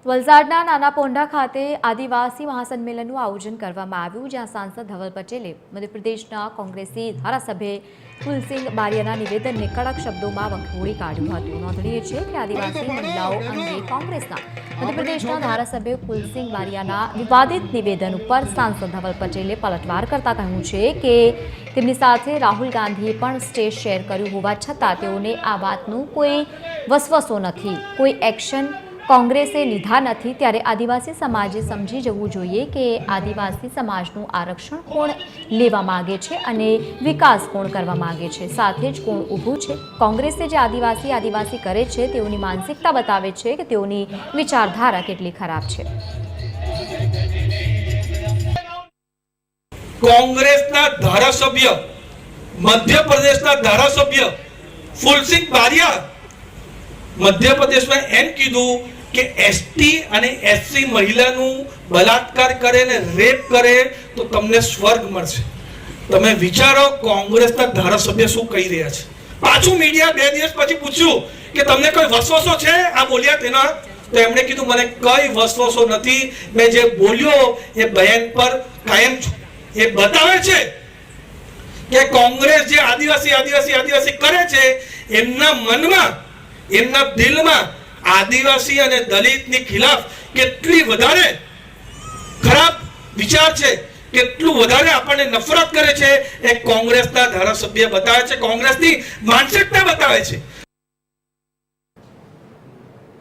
વલસાડના નાના પોંઢા ખાતે આદિવાસી મહાસંમેલનનું આયોજન કરવામાં આવ્યું, જ્યાં સાંસદ ધવલ પટેલે મધ્યપ્રદેશના કોંગ્રેસી ધારાસભ્ય કુલસિંહ બારિયાના નિવેદનને કડક શબ્દોમાં વખોડી કાઢ્યું હતું। નોંધનીય છે કે આદિવાસી મહિલાઓ અંગે કોંગ્રેસના મધ્યપ્રદેશના ધારાસભ્ય કુલસિંહ બારિયાના વિવાદિત નિવેદન ઉપર સાંસદ ધવલ પટેલે પલટવાર કરતા કહ્યું છે કે તેમની સાથે રાહુલ ગાંધીએ પણ સ્ટેજ શેર કર્યું હોવા છતાં તેઓને આ વાતનું કોઈ વસવસો નથી, કોઈ એક્શન કોંગ્રેસે લીધા નથી। ત્યારે આદિવાસી સમાજે સમજી જવું જોઈએ કે આદિવાસી સમાજનું આરક્ષણ કોણ લેવા માંગે છે અને વિકાસ કોણ કરવા માંગે છે, સાથે જ કોણ ઊભું છે। કોંગ્રેસે જે આદિવાસી કરે છે તેઓની માનસિકતા બતાવે છે કે તેઓની વિચારધારા કેટલી ખરાબ છે। કોંગ્રેસના ધારાસભ્ય મધ્યપ્રદેશના ધારાસભ્ય કુલસિંહ બારિયા મધ્યપ્રદેશમાં એમ કીધું કે એસટી અને એસસી મહિલાનું બલાત્કાર કરે ને રેપ કરે તો તમને સ્વર્ગ મળશે। તમે વિચારો કોંગ્રેસના ધારાસભ્ય શું કહી રહ્યા છે। પાછું મીડિયા 2 દિવસ પછી પૂછ્યું કે તમને કોઈ વસવસો છે આ બોલ્યા તેના, તો એમણે કીધું મને કઈ વસવસો નથી, મેં જે બોલ્યો એ બયાન પર કાયમ છું। એ બતાવે છે કે કોંગ્રેસ જે આદિવાસી કરે છે એમના મનમાં, એમના દિલમાં આદિવાસી અને દલિતની ખિલાફ કેટલી વધારે ખરાબ વિચાર છે, કેટલું વધારે આપણને નફરત કરે છે એ કોંગ્રેસના ધારાસભ્ય બતાવે છે, કોંગ્રેસની માનસિકતા બતાવે છે।